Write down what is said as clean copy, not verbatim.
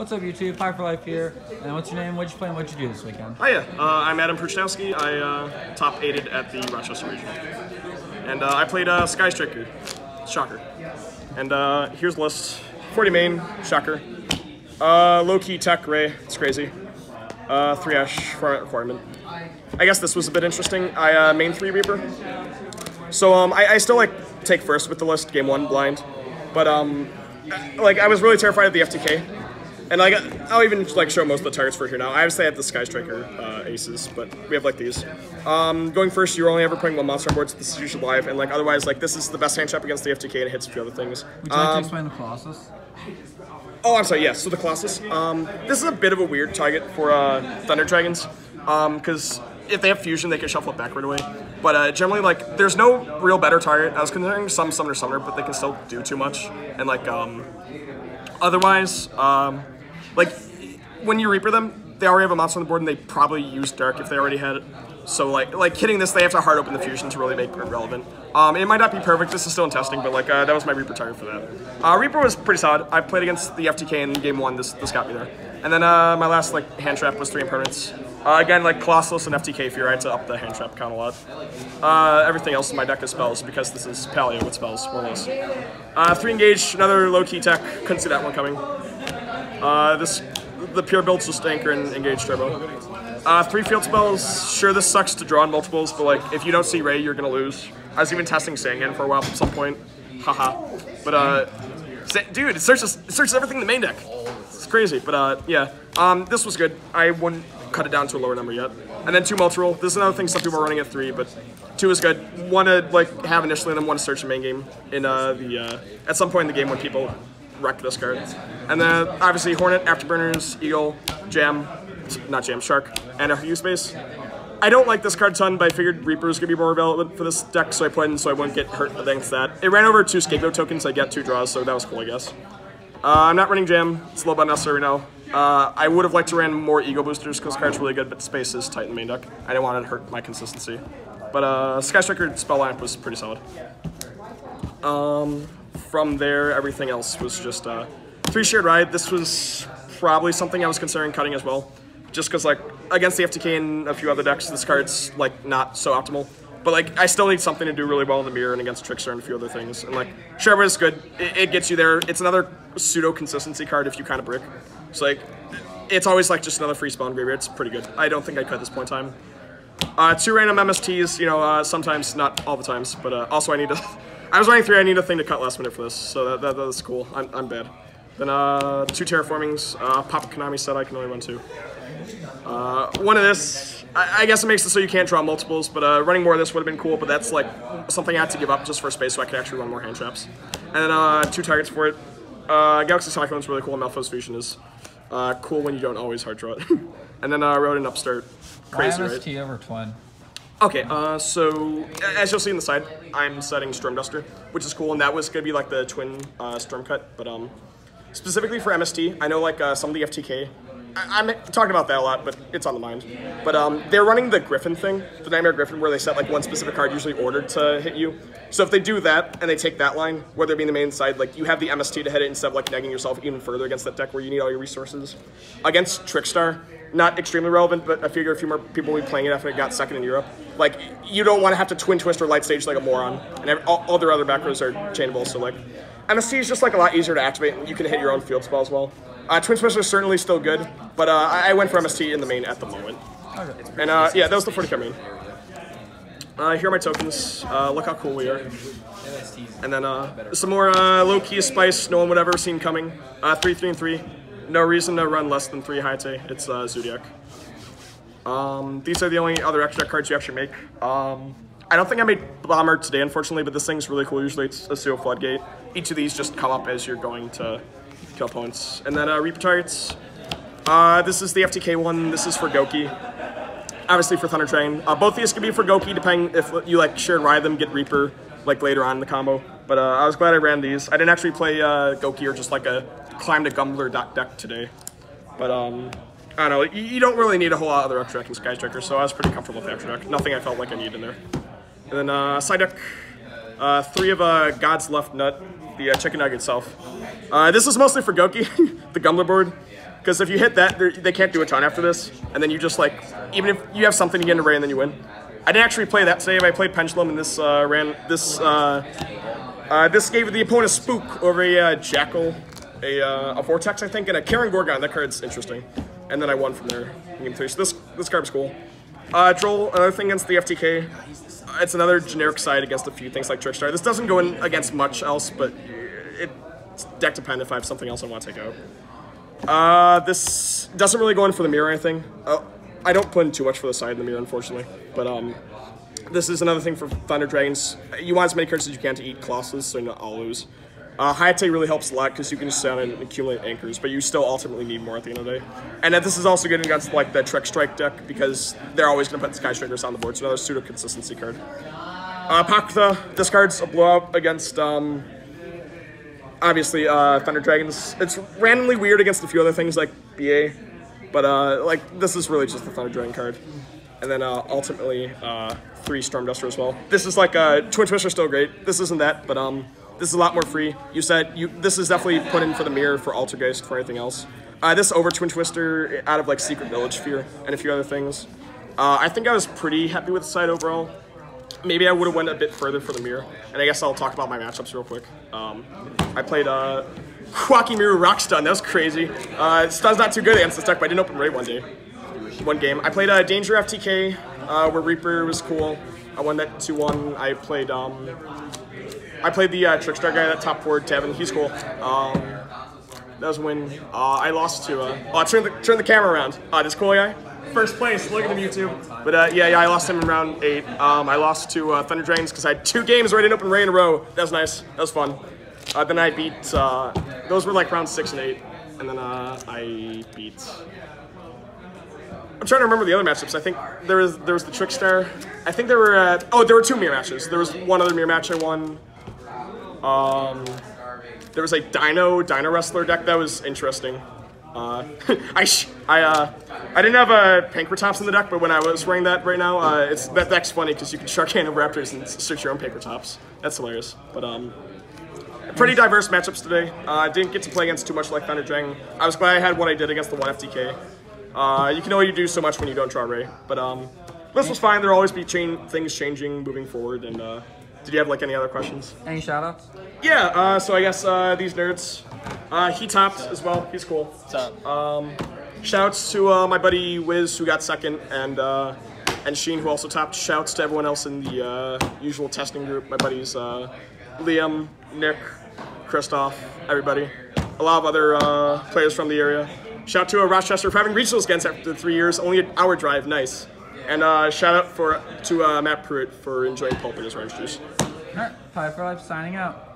What's up, YouTube? Pie for Life here. And what's your name? What'd you play and what'd you do this weekend? Hiya, I'm Adam Pruchnowski. I top 8'd at the Rochester region. And I played Sky Striker. Shocker. And here's the list. 40 main, shocker. Low-key tech, Ray, it's crazy. 3 Ash, format requirement. I guess this was a bit interesting. I main 3 Reaper. So I still like take first with the list, game 1 blind. But like I was really terrified of the FTK. And like I'll even like show most of the targets for here now. I obviously have the Sky Striker aces, but we have like these. Going first, you're only ever playing 1 monster on board, so this is usually live, and like otherwise, like this is the best hand trap against the FTK, and it hits a few other things. Would you like to explain the Colossus? Oh, I'm sorry. Yes, so the Colossus. This is a bit of a weird target for Thunder Dragons, because if they have fusion, they can shuffle it back right away. But generally, like there's no real better target. I was considering some Summoner, but they can still do too much, and like otherwise. Like, when you Reaper them, they already have a monster on the board, and they probably use Dark if they already had it. So, like hitting this, they have to hard open the fusion to really make it relevant. It might not be perfect, this is still in testing, but like that was my Reaper target for that. Reaper was pretty solid. I played against the FTK in game 1, this got me there. And then my last like hand trap was 3 impermanents. Again, like Colossus and FTK Fear, I had to up the hand trap count a lot. Everything else in my deck is spells, because this is Paleo with spells, more or less. 3 engage, another low-key tech, couldn't see that one coming. The pure build's just Anchor and Engage Turbo. 3 field spells, sure this sucks to draw on multiples, but like if you don't see Ray, you're gonna lose. I was even testing Sangan for a while at some point, haha. But dude, it searches everything in the main deck. It's crazy, but yeah. This was good. I wouldn't cut it down to a lower number yet. And then 2 multi-roll. This is another thing some people are running at 3, but 2 is good. 1 to like have initially, and then 1 to search the main game in at some point in the game when people wreck this card. And then obviously Hornet, Afterburners, Eagle, Shark, and a U-Space. I don't like this card a ton, but I figured Reaper is going to be more relevant for this deck, so I put in so I wouldn't get hurt against that. It ran over 2 Scapegoat tokens, I get 2 draws, so that was cool, I guess. I'm not running Jam, it's a little bit unnecessary now. I would have liked to run more Ego boosters because the card's really good, but space is tight in the main deck. I didn't want it to hurt my consistency. But Sky Striker spell lineup was pretty solid. From there, everything else was just 3 shared ride. This was probably something I was considering cutting as well, just because like against the FTK and a few other decks, this card's like not so optimal. But like I still need something to do really well in the mirror and against Trickster and a few other things. And like Sharper is good. It gets you there. It's another pseudo consistency card if you kind of brick. So like it's always like just another free spawn graveyard. It's pretty good. I don't think I cut this point in time. 2 random MSTs. You know, sometimes, not all the times, but also I need to. I was running 3, I need a thing to cut last minute for this, so that's cool. I'm bad. Then 2 terraformings, Papa Konami said I can only run 2. 1 of this, I guess it makes it so you can't draw multiples, but running more of this would have been cool, but that's like something I had to give up just for space so I could actually run more hand traps. And then 2 targets for it. Galaxy Cyclone's really cool, and Malphos Fusion is cool when you don't always hard draw it. And then Rodent Upstart, crazy, right? MST over Twin. Okay, so as you'll see on the side, I'm setting Storm Duster, which is cool, and that was going to be like the twin Storm Cut, but specifically for MST, I know like some of the FTK, I'm talking about that a lot, but it's on the mind. But they're running the Griffin thing, the Nightmare Griffin, where they set like 1 specific card, usually ordered to hit you. So if they do that, and they take that line, whether it be in the main side, like you have the MST to hit it instead of like negging yourself even further against that deck where you need all your resources. Against Trickstar, not extremely relevant, but I figure a few more people will be playing it after it got 2nd in Europe. Like, you don't want to have to Twin Twist or Light Stage like a moron, and all their other back rows are chainable, so like, MST is just like a lot easier to activate, and you can hit your own field spell as well. Twin Twist is certainly still good, but I went for MST in the main at the moment. And yeah, that was the 40k main. Here are my tokens, look how cool we are. And then some more low-key spice no one would ever seen coming. 3, 3, and 3. No reason to run less than 3 Hayate. It's Zodiac. These are the only other extra cards you actually make. I don't think I made Bomber today, unfortunately, but this thing's really cool. Usually it's a Pseudo Floodgate. Each of these just come up as you're going to kill opponents. And then Reaper targets. This is the FTK one. This is for Goki. Obviously for Thunder Train. Both these could be for Goki, depending if you like shared ride them, get Reaper like later on in the combo. But I was glad I ran these. I didn't actually play Goki or just like a Climb to Gumbler deck today. But I don't know, you don't really need a whole lot of other extra deck in Sky Striker, so I was pretty comfortable with the extra deck. Nothing I felt like I needed in there. And then side deck, 3 of God's Left Nut. the chicken nugget itself. This is mostly for Goki, the Gumbler board, because if you hit that, they can't do a ton after this, and then you just like, even if you have something, you get an array and then you win. I didn't actually play that today, but I played Pendulum, and this this gave the opponent a spook over a Jackal, a Vortex, I think, and a Karen Gorgon. That card's interesting. And then I won from there in game 3. So this card was cool. Droll, another thing against the FTK. It's another generic side against a few things like Trickstar. This doesn't go in against much else, but it's deck dependent if I have something else I want to take out. This doesn't really go in for the mirror or anything. I don't put in too much for the side in the mirror, unfortunately. But this is another thing for Thunder Dragons. You want as many cards as you can to eat Colossus, so you not all lose. Hayate really helps a lot because you can just sit down and accumulate anchors, but you still ultimately need more at the end of the day. And this is also good against like the Trick Strike deck because they're always going to put Sky Strikers on the board, so another pseudo consistency card. Pakutha, this card's a blowout against obviously Thunder Dragons. It's randomly weird against a few other things like BA, but like this is really just the Thunder Dragon card. And then ultimately 3 Storm Duster as well. This is like Twin Twister's still great. This isn't that, but this is a lot more free. You said this is definitely put in for the mirror, for Altergeist, for anything else. This over Twin Twister out of like Secret Village Fear and a few other things. I think I was pretty happy with the side overall. Maybe I would have went a bit further for the mirror. And I guess I'll talk about my matchups real quick. I played Kwakimiru Rockstun. That was crazy. Stun's not too good against this deck, but I didn't open Ray one game. I played Danger FTK, where Reaper was cool. I won that 2-1. I played the Trickstar guy, that top forward, Tevin. He's cool. That was a win. I lost to... turn the camera around. This cool guy. First place. Look at him, YouTube. But yeah, I lost him in round 8. I lost to Thunder Dragons because I had 2 games where I didn't open Ray in a row. That was nice. That was fun. Then I beat... those were like round 6 and 8. And then I beat... I'm trying to remember the other matchups. I think there was the Trickstar. I think there were... there were 2 mirror matches. There was one other mirror match I won. There was a Dino Wrestler deck that was interesting. I didn't have Pankratops in the deck, but when I was wearing that right now, that deck's funny because you can Sharkana Raptors and search your own Pankratops. That's hilarious. But pretty diverse matchups today. I didn't get to play against too much like Thunder Dragon. I was glad I had what I did against the 1 FTK. You can only do so much when you don't draw Ray, but this was fine. There'll always be things changing moving forward. And did you have like any other questions? Any shoutouts? Yeah. So I guess these nerds. He topped as well. He's cool. What's up? Shouts to my buddy Wiz who got second, and Sheen who also topped. Shouts to everyone else in the usual testing group. My buddies Liam, Nick, Christoph, everybody. A lot of other players from the area. Shout to Rochester for having regionals against after 3 years. Only an hour drive. Nice. And shout out to Matt Pruitt for enjoying pulping his orange juice. All right, Pie for Life signing out.